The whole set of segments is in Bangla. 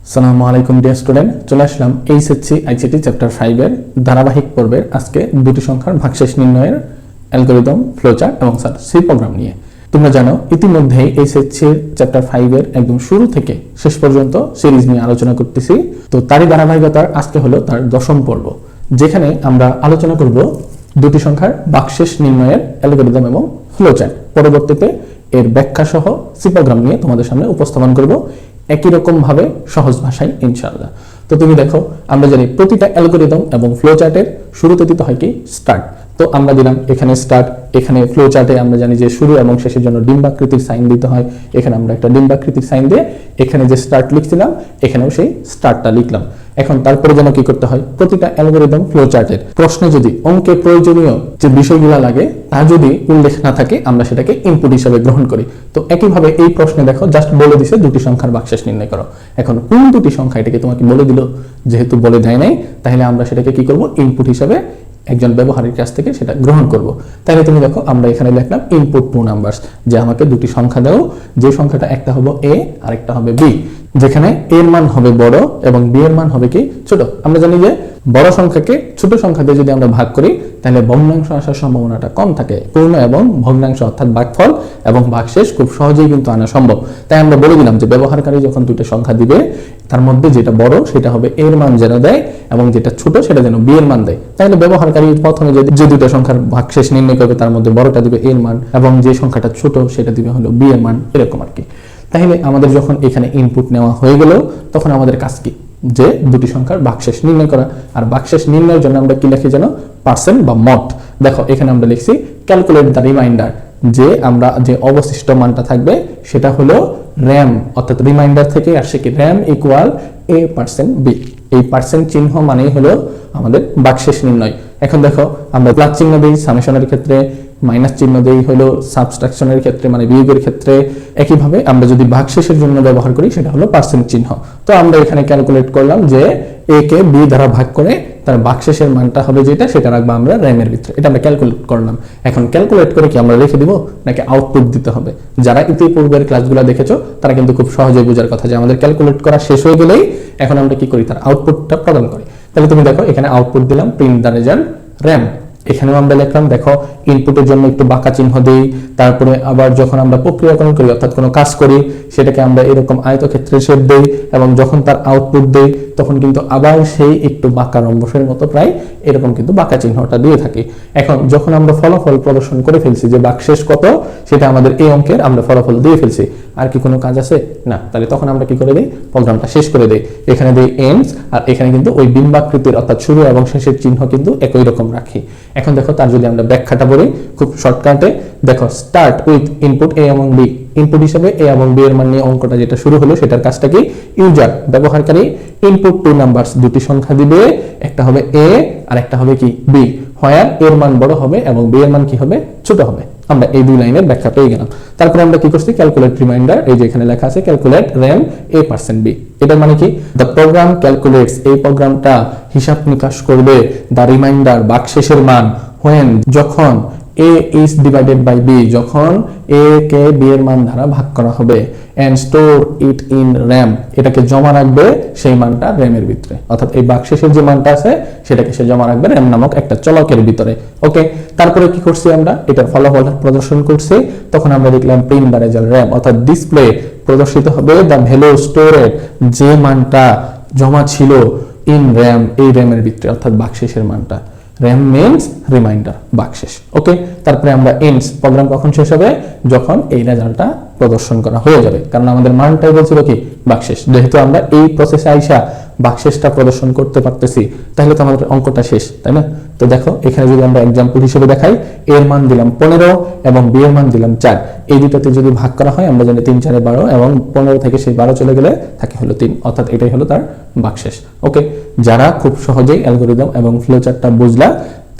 আসসালামু আলাইকুম ডিয়ার স্টুডেন্ট, চলে আসলাম এইচএসসি আইসিটি চ্যাপ্টার 5 এর ধারাবাহিক পর্বের আজকে দুটি সংখ্যার ভাগশেষ নির্ণয়ের অ্যালগরিদম, ফ্লোচার্ট এবং সি প্রোগ্রাম নিয়ে। তোমরা জানো ইতিমধ্যেই এইচএসসি চ্যাপ্টার 5 এর একদম শুরু থেকে শেষ পর্যন্ত সিরিজ নিয়ে আলোচনা করতেছি। তো তারই ধারাবাহিকতার আজকে হলো তার 10ম পর্ব, যেখানে আমরা আলোচনা করব দুটি সংখ্যার ভাগশেষ নির্ণয়ের অ্যালগরিদম এবং ফ্লোচার্ট। পরবর্তীতে এর ব্যাখ্যা সহ সি প্রোগ্রাম নিয়ে তোমাদের সামনে উপস্থাপন করব একই রকম ভাবে সহজ ভাষায় ইনশাআল্লাহ। তো তুমি দেখো, আমরা জানি প্রতিটা অ্যালগরিদম এবং ফ্লো চার্টের শুরুতে দিতে হয় কি স্টার্ট। তো আমরা দিলাম এখানে স্টার্ট, এখানে ফ্লো চার্টে আমরা জানি যে শুরু এবং শেষের জন্য ডিম্বাকৃতির সাইন দিতে হয়। এখানে আমরা একটা ডিম্বাকৃতির সাইন দিয়ে এখানে যে স্টার্ট লিখছিলাম এখানেও সেই স্টার্টটা লিখলাম। এখন তারপরে যেন কি করতে হয়, প্রতিটা অ্যালগরিদম ফ্লো চার্টের প্রশ্নে যদি অঙ্কে প্রয়োজনীয় যে বিষয়গুলো লাগে তা যদি উল্লেখ না থাকে আমরা সেটাকে ইনপুট হিসেবে গ্রহণ করি। তো একইভাবে এই প্রশ্নে দেখো জাস্ট বলে দিছে দুটি সংখ্যার ভাগশেষ নির্ণয় করো। এখন কোন দুটি সংখ্যা এটাকে তোমাকে বলে দিল, যেহেতু বলে দেয় নাই তাহলে আমরা সেটাকে কি করব, ইনপুট হিসেবে একজন ব্যবহারের কাছ থেকে সেটা গ্রহণ করব। তাহলে তুমি দেখো আমরা এখানে লিখলাম ইনপুট টু নাম্বারস, যে আমাকে দুটি সংখ্যা দাও, যে সংখ্যাটা একটা হবে এ আর একটা হবে বি, যেখানে এর মান হবে বড় এবং বি এর মান হবে কি ছোট। আমরা জানি যে বড় সংখ্যাকে ছোট সংখ্যা দিয়ে যদি আমরা ভাগ করি তাহলে ভগ্নাংশ আসার সম্ভাবনাটা কম থাকে। পূর্ণ এবং ভগ্নাংশ অর্থাৎ ভাগফল এবং ভাগশেষ খুব সহজেই কিন্তু আনা সম্ভব। তাই আমরা বলে দিলাম যে ব্যবহারকারী যখন দুটো সংখ্যা দিবে তার মধ্যে যেটা বড় সেটা হবে এর মান যেন দেয় এবং যেটা ছোট সেটা যেন বি এর মান দেয়। তাহলে ব্যবহারকারী প্রথমে যে দুটো সংখ্যার ভাগশেষ নির্ণয় করবে তার মধ্যে বড়টা দিবে এর মান এবং যে সংখ্যাটা ছোট সেটা দিবে হলো বি এর মান, এরকম আর কি। তাহলে আমাদের যখন এখানে ইনপুট নেওয়া হয়ে গেল তখন আমাদের কাজ কি, যে দুটি সংখ্যার ভাগশেষ নির্ণয় করা। আর ভাগশেষ নির্ণয়ের জন্য আমরা কি লিখি জানো, পার্সেন্ট বা মড। দেখো এখানে আমরা লিখছি ক্যালকুলেট দ্য রিমাইন্ডার, যে আমরা যে অবশিষ্ট মানটা থাকবে সেটা হলো র্যাম, অর্থাৎ রিমাইন্ডার থেকে আসছে কি ram equal a percent B. এই পার্সেন্ট চিহ্ন মানেই হলো আমাদের ভাগশেষ নির্ণয়। এখন দেখো আমরা প্লাস চিহ্ন দিই সামেশনের ক্ষেত্রে, মাইনাস চিহ্ন দেই হলো সাবট্রাকশনের ক্ষেত্রে মানে বিয়োগের ক্ষেত্রে। একইভাবে আমরা যদি ভাগশেষের জন্য ব্যবহার করি সেটা হলো পার্সেন্ট চিহ্ন। তো আমরা এখানে ক্যালকুলেট করলাম যে a কে b দ্বারা ভাগ করে তার ভাগশেষের মানটা হবে যেটা সেটা রাখবো আমরা র্যামের ভিতরে। এটা আমরা ক্যালকুলেট করলাম। এখন ক্যালকুলেট করে কি আমরা রেখে দিব নাকি আউটপুট দিতে হবে? যারা ইতিপূর্বের ক্লাসগুলো দেখেছো তারা কিন্তু খুব সহজেই বোঝার কথা যে আমাদের ক্যালকুলেট করা শেষ হয়ে গেলেই এখন আমরা কি করি, তার আউটপুটটা প্রদান করি। তাহলে তুমি দেখো এখানে আউটপুট দিলাম প্রিন্ট দ্য রেজাল্ট র্যাম। এখানেও আমরা লিখলাম, দেখো ইনপুটের জন্য একটু বাঁকা চিহ্ন দিই, তারপরে আবার যখন আমরা প্রক্রিয়াকরণ করি অর্থাৎ কোনো কাজ করি সেটাকে আমরা এরকম আয়তক্ষেত্রের শেপ দেই এবং যখন তার আউটপুট দেই তখন কিন্তু আবার সেই একটু বাঁকা রম্বসের মতো প্রায় এরকম কিন্তু বাঁকা চিহ্নটা দিয়ে থাকি। এখন যখন আমরা ফলাফল প্রদর্শন করে ফেলছি যে ভাগশেষ কত সেটা আমাদের এই অঙ্কের আমরা ফলাফল দিয়ে ফেলছি, আর কি কোনো কাজ আছে না, তাহলে তখন আমরা কি করে দিই, প্রোগ্রামটা শেষ করে দিই। এখানে দিই এন্ডস আর এখানে কিন্তু ওই ডিম্বাকৃতির অর্থাৎ শুরু এবং শেষের চিহ্ন কিন্তু একই রকম রাখি। এখন দেখো তার যদি আমরা ব্যাখ্যাটা বলি খুব শর্টকাটে, দেখো স্টার্ট উইথ ইনপুট এ এবং বি। ইনপুট হিসেবে এ এবং বি এর মান নিয়ে অঙ্কটা যেটা শুরু হলো সেটার কাজটা কি, ইউজার ব্যবহারকারী ইনপুট টু নাম্বারস দুটি সংখ্যা দিবে, একটা হবে এ আর একটা হবে কি বি। হোয়ার এর মান বড় হবে এবং বি এর মান কি হবে, ছোট হবে। আমরা এই দুই লাইনের ব্যাখ্যা পেয়ে গেলাম। তারপরে আমরা কি করছি, ক্যালকুলেট রিমাইন্ডার, এই যে এখানে লেখা আছে calculate ram a percent B. এটার মানে কি, দ্য প্রোগ্রাম ক্যালকুলেটস, এই প্রোগ্রামটা হিসাব নিকাশ করবে দ্য রিমাইন্ডার ভাগশেষের মান, হোয়েন যখন a is divided by b, যখন a কে b এর মান দ্বারা ভাগ করা হবে, and store it in RAM, এটাকে জমা রাখবে সেই মানটা র্যামের ভিতরে, অর্থাৎ এই ভাগশেষের যে মানটা আছে সেটাকে সে জমা রাখবে র্যাম নামক একটা চলকের ভিতরে। ওকে, তারপরে কি করছি আমরা, এটার ফলাফল প্রদর্শন করছি। তখন আমরা দেখলাম প্রিন্ট দ্য রেজাল্ট র্যাম, অর্থাৎ ডিসপ্লে প্রদর্শিত হবে দ্য ভ্যালু স্টোরেড, যে মানটা জমা ছিল ইন র্যাম, এই র্যামের ভিতরে অর্থাৎ ভাগশেষের মানটা। র্যাম মিন্স রিমাইন্ডার, ভাগশেষ। ওকে, তারপরে আমরা এন্ডস, প্রোগ্রাম কখন শেষ হবে, যখন এই রেজাল্টটা প্রদর্শন করা হয়ে যাবে, কারণ আমাদের মানটাই বলছিল কি ভাগশেষ। যেহেতু আমরা এই প্রসেসে আইসা ভাগশেষটা প্রদর্শন করতে পারতেছি তাহলে তো আমাদের অঙ্কটা শেষ, তাই না? তো দেখো এখানে যদি আমরা एग्जांपल হিসেবে দেখাই, এর মান দিলাম 15 এবং বি এর মান দিলাম 4। এই দুটোতে যদি ভাগ করা হয় আমরা জানি 3 4 12 এবং 15 থেকে সেই 12 চলে গেলে থাকে হলো 3, অর্থাৎ এটাই হলো তার ভাগশেষ। ওকে, যারা খুব সহজেই অ্যালগরিদম এবং ফ্লোচার্টটা বুঝলা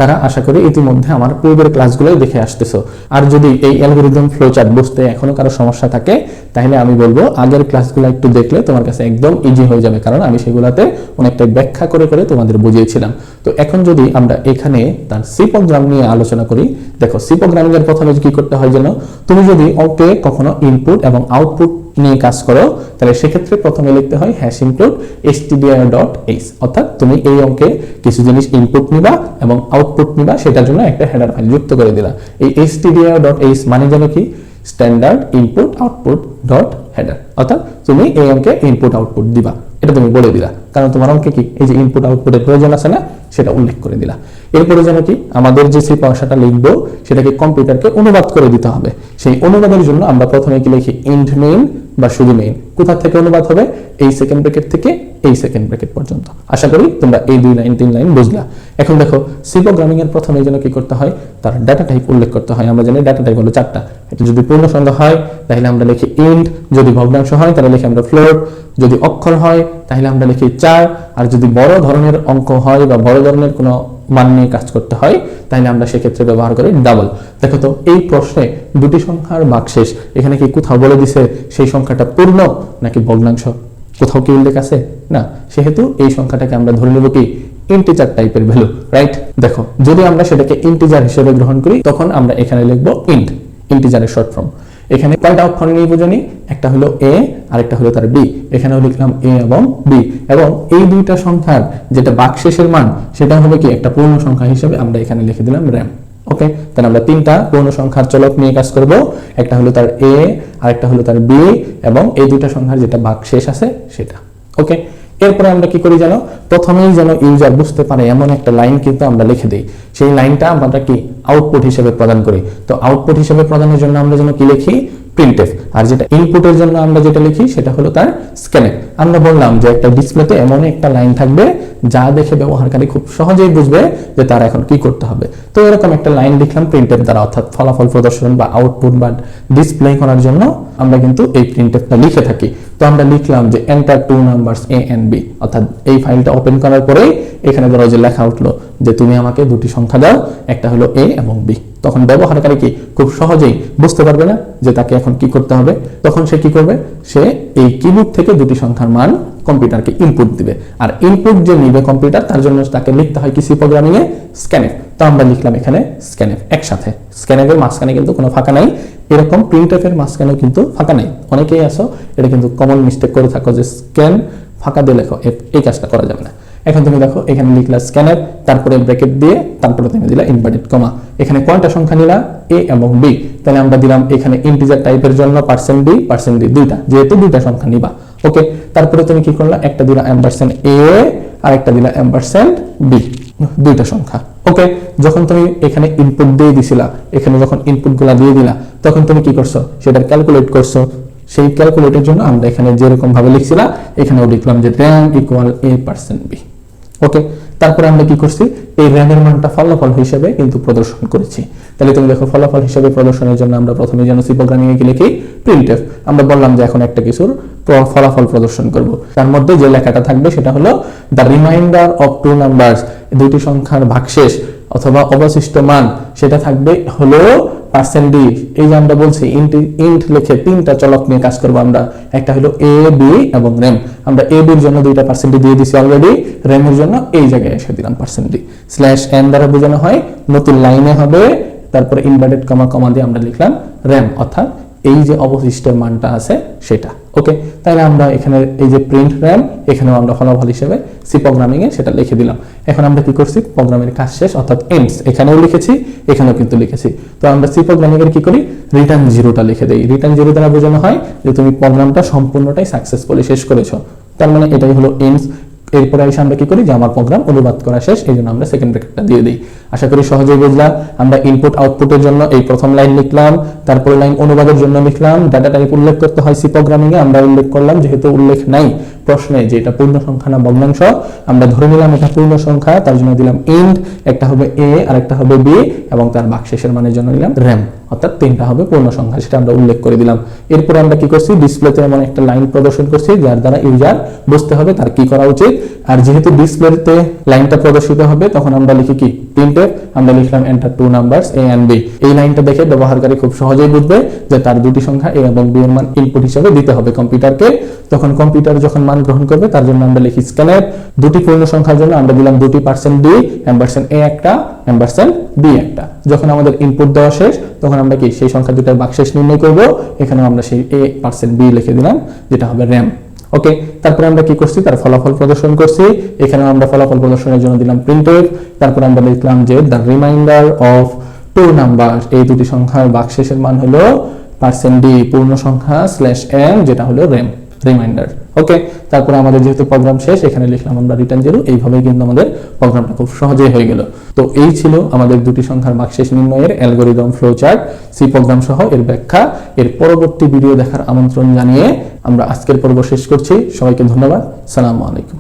তারা আশা করি ইতিমধ্যে আমার পূর্বের ক্লাসগুলোই দেখে আসতেছো। আর যদি এই অ্যালগরিদম ফ্লোচার্ট বুঝতে এখনো কারো সমস্যা থাকে তাহলে আমি বলবো আগের ক্লাসগুলো একটু দেখলে তোমার কাছে একদম ইজি হয়ে যাবে, কারণ আমি সেগুলোতে অনেকটা ব্যাখ্যা করে করে তোমাদের বুঝিয়েছিলাম। তো এখন যদি আমরা এখানে তার সি প্রোগ্রাম নিয়ে আলোচনা করি, দেখো সি প্রোগ্রামিং এর প্রথমে কি করতে হয় যেন, তুমি যদি অঙ্কে কখনো ইনপুট এবং আউটপুট নিয়ে কাজ করো, তাহলে সেক্ষেত্রে প্রথমে লিখতে হয় হ্যাশ ইনক্লুড stdio.h, অর্থাৎ তুমি এই অঙ্কে কিছু জিনিস ইনপুট নিবা এবং আউটপুট নিবা, সেটার জন্য একটা হেডার ফাইল যুক্ত করে দিলা। এই stdio.h মানে যেন কি standard input output dot header, অর্থাৎ তুমি এই অঙ্কে ইনপুট আউটপুট দিবা, এটা তুমি বলে দিলা, কারণ তোমার অঙ্কে কি এই যে ইনপুট আউটপুটের প্রয়োজন আছে না, সেটা উল্লেখ করে দিলা। এরপরে যেন কি আমাদের যে সেই ভাষাটা লিখবো সেটাকে কম্পিউটারকে অনুবাদ করে দিতে হবে। সেই অনুবাদের জন্য আমরা প্রথমে কি লিখি ইন্ট মেইন বা শুধু মেইন। কোথা থেকে অনুবাদ হবে? এই সেকেন্ড ব্র্যাকেট থেকে এই সেকেন্ড ব্র্যাকেট পর্যন্ত। আশা করি তোমরা এই 2 লাইন 3 লাইন বুঝলা। এখন দেখো সি প্রোগ্রামিং এর প্রথমে যেন কি করতে হয়, তার ডাটা টাইপ উল্লেখ করতে হয়। আমরা জানি ডাটা টাইপ হলো 4টা। এটা যদি পূর্ণ সংখ্যা হয় তাহলে আমরা লিখি ইন্ট, যদি ভগ্নাংশ হয় তাহলে লিখি আমরা ফ্লোট, যদি অক্ষর হয় তাহলে আমরা লিখি 4, আর যদি বড় ধরনের অঙ্ক হয় বা বড় ধরনের কোনো মান নিয়ে কাজ করতে হয় তাহলে আমরা সেক্ষেত্রে ব্যবহার করি ডাবল। দেখো তো এই প্রশ্নে দুটি সংখ্যার ভাগশেষ এখানে কি কোথাও বলে দিছে সেই সংখ্যাটা পূর্ণ নাকি ভগ্নাংশ? কোথাও কি উল্লেখ আছে? না। সেহেতু এই সংখ্যাটাকে আমরা ধরে নেব কি ইন্টিজার টাইপের ভ্যালু, রাইট? দেখো যদি আমরা সেটাকে ইন্টিজার হিসেবে গ্রহণ করি তখন আমরা এখানে লিখব ইন্ট, ইন্টিজারের শর্ট ফর্ম। এখানে কয়টা অক্ষর নিয়ে বুঝনি? একটা হলো এ আর একটা হলো তার বি। এখানেও লিখলাম এ এবং বি, এবং এই দুইটা সংখ্যার যেটা ভাগশেষের মান সেটা হবে কি একটা পূর্ণ সংখ্যা হিসেবে আমরা এখানে লিখে দিলাম র্যাম। ওকে, তাহলে আমরা 3টা পূর্ণ সংখ্যার চলক নিয়ে কাজ করব। একটা হলো তার এ আর একটা হলো তার বি, এবং এই দুইটা সংখ্যার যেটা ভাগশেষ আছে সেটা। ওকে, এরপরে আমরা কি করি জানো, প্রথমেই যেন ইউজার বুঝতে পারে এমন একটা লাইন কিন্তু আমরা লিখে দিই। সেই লাইনটা আমরা কি আউটপুট হিসেবে প্রদান করি। তো আউটপুট হিসেবে প্রদানের জন্য আমরা যেন কি লিখি প্রিন্টএফ, আর যেটা ইনপুটের জন্য আমরা যেটা লিখি সেটা হলো তার স্ক্যানএফ। আমরা বললাম যে একটা ডিসপ্লেতে এমন একটা লাইন থাকবে যা দেখে ব্যবহারকারী খুব সহজেই বুঝবে যে তার এখন কি করতে হবে। তো এরকম একটা লাইন লিখলাম প্রিন্টএফ দ্বারা, অর্থাৎ ফলাফল প্রদর্শন বা আউটপুট বা ডিসপ্লে করার জন্য আমরা কিন্তু এই প্রিন্টএফটা লিখে থাকি। তো আমরা লিখলাম যে enter 2 numbers A and B, অর্থাৎ এই ফাইলটা ওপেন করার পরেই এখানে ধরো যে লেখা উঠলো যে তুমি আমাকে দুটি সংখ্যা দাও, একটা হলো এ এবং বি। তখন ব্যবহারকারী কি খুব সহজেই বুঝতে পারবে না যে তাকে এখন কি করতে হবে। তখন সে কি করবে, সে এই কিবোর্ড থেকে দুটি সংখ্যার মান কম্পিউটারকে ইনপুট দিবে, আর ইনপুট যে নিবে কম্পিউটার তার জন্য তাকে লিখতে হয় কি সি প্রোগ্রামিং এ স্ক্যানএফ। তো আমরা লিখলাম এখানে স্ক্যানএফ একসাথে। স্ক্যানএফ এর মাঝখানে কিন্তু কোনো ফাঁকা নাই, এরকম প্রিন্টএফ এর মাঝখানেও কিন্তু ফাঁকা নাই। অনেকেই আসো এটা কিন্তু কমন মিস্টেক করে থাকো যে স্ক্যান ফাঁকা দিয়ে লেখো, এই কাজটা করা যাবে না। এখন তুমি দেখো এখানে লিখলা স্ক্যানএফ, তারপরে ব্র্যাকেট দিয়ে তারপরে তুমি দিলা ইনভার্টেড কমা। এখানে কয়টা সংখ্যা নিলা? এ এবং বি। তাহলে আমরা দিলাম এখানে ইন্টিজার টাইপের জন্য %d দুইটা, যেহেতু দুইটা সংখ্যা নিবা। ওকে, তারপরে তুমি কি করলা, একটা দিলা $a আর একটা দিলা $b, দুইটা সংখ্যা। ওকে, যখন তুমি এখানে ইনপুট দিয়ে দিছিলা, এখানে যখন ইনপুটগুলো দিয়ে দিলা তখন তুমি কি করছো, সেটা ক্যালকুলেট করছো। সেই ক্যালকুলেটের জন্য আমরা এখানে যেরকম ভাবে লিখছিলাম এখানেও লিখলাম যে RAM = a%b। ওকে, তারপরে আমরা কি করছি, এই র্যামের মানটা ফলাফল হিসেবে কিন্তু প্রদর্শন করেছি। তাহলে তুমি দেখো ফলাফল হিসেবে প্রদর্শনের জন্য আমরা প্রথমে যেন সি প্রোগ্রামিং এ লিখি প্রিন্টএফ। আমরা বললাম যে এখন একটা কিছুর ফলাফল প্রদর্শন করব, তার মধ্যে যে লেখাটা থাকবে সেটা হলো দ্য রিমাইন্ডার অফ 2 নাম্বারস, দুইটি সংখ্যার ভাগশেষ অথবা অবশিষ্ট মান সেটা থাকবে হলো %d। এই যে আমরা বলছি ইন্ট লিখে 3টা চলক নিয়ে কাজ করব আমরা, একটা হলো a b এবং RAM। আমরা a b এর জন্য 2টা % দিয়ে দিছি অলরেডি, RAM এর জন্য এই জায়গায় এসে দিলাম %d। /n দ্বারা বোঝানো হয় নতুন লাইনে হবে, তারপরে ইনভার্টেড কমা কমা দিয়ে আমরা লিখলাম RAM, অর্থাৎ এই যে অবশিষ্ট মানটা আছে সেটা। ওকে, তাহলে আমরা এখানে এই যে প্রিন্ট RAM এখানেও আমরা ফলাফল হিসেবে সি প্রোগ্রামিং এ সেটা লিখে দিলাম। এখন আমরা কি করছি, প্রোগ্রামের কাজ শেষ, অর্থাৎ এন্ডস এখানেও লিখেছি এখানেও কিন্তু লিখেছি। তো আমরা সি প্রোগ্রামিং এর কি করি, রিটার্ন 0টা লিখে দেই। রিটার্ন 0 দ্বারা বোঝানো হয় যে তুমি প্রোগ্রামটা সম্পূর্ণটাই সাকসেসফুলি শেষ করেছো, তার মানে এটাই হলো এন্ডস। এরপরে এসে আমরা কি করি যে আমার প্রোগ্রাম অনুবাদ করা শেষ, এই জন্য আমরা সেকেন্ড ব্র্যাকেটটা দিয়ে দিই। আশা করি সহজেই বুঝলাম। আমরা ইনপুট আউটপুটের জন্য এই প্রথম লাইন লিখলাম, তারপরে লাইন অনুবাদের জন্য লিখলাম। ডাটা টাইপ উল্লেখ করতে হয় সি প্রোগ্রামিং এ, আমরা উল্লেখ করলাম যেহেতু উল্লেখ নাই প্রশ্নে যে এটা পূর্ণ সংখ্যা না ভগ্নাংশ, আমরা ধরে নিলাম এটা পূর্ণ সংখ্যা, তার জন্য দিলাম ইন্ট, একটা হবে a আর একটা হবে b, এবং তার ভাগশেষের মানের জন্য নিলাম RAM, অর্থাৎ 3টা হবে পূর্ণ সংখ্যা, সেটা আমরা উল্লেখ করে দিলাম। এরপর আমরা কি করছি, ডিসপ্লেতে এমন একটা লাইন প্রদর্শন করছি যার দ্বারা ইউজার বুঝতে হবে তার কি করা উচিত। আর যেহেতু ডিসপ্লেতে লাইনটা প্রদর্শিত হবে তখন আমরা লিখি কি প্রিন্টএফ, আমরা লিখলাম enter two numbers A and B. এই লাইনটা দেখে ব্যবহারকারী খুব সহজেই বুঝবে যে তার দুটি সংখ্যা এ এবং বি এর মান ইনপুট হিসেবে দিতে হবে কম্পিউটারকে। তখন কম্পিউটার যখন মান গ্রহণ করবে তার জন্য আমরা লিখি স্ক্যানএফ। দুটি পূর্ণ সংখ্যার জন্য আমরা দিলাম দুটি %d, এ একটা, বি একটা। যখন আমাদের ইনপুট দেওয়া শেষ তখন আমরা কি সেই সংখ্যা দুটার ভাগশেষ নির্ণয় করব। এখানে আমরা সেই a%b লিখে দিলাম, যেটা হবে র্যাম। ওকে, তারপরে আমরা কি করছি, তার ফলাফল প্রদর্শন করছি। এখানে আমরা ফলাফল প্রদর্শনের জন্য দিলাম প্রিন্টএফ। তারপর আমরা লিখলাম যে the reminder of two number, এই দুটি সংখ্যার ভাগশেষের মান হলো %d পূর্ণ সংখ্যা /n, যেটা হলো র্যাম রিমাইন্ডার। ওকে, তারপরে আমাদের যেহেতু প্রোগ্রাম শেষ এখানে লিখলাম আমরা রিটার্ন 0। এইভাবেই কিন্তু আমাদের প্রোগ্রামটা খুব সহজেই হয়ে গেল। তো এই ছিল আমাদের দুটি সংখ্যার ভাগশেষ নির্ণয়ের algorithm flow chart, C program সহ এর ব্যাখ্যা। এর পরবর্তী ভিডিও দেখার আমন্ত্রণ জানিয়ে আমরা আজকের পর্ব শেষ করছি। সবাইকে ধন্যবাদ। সালামু আলাইকুম।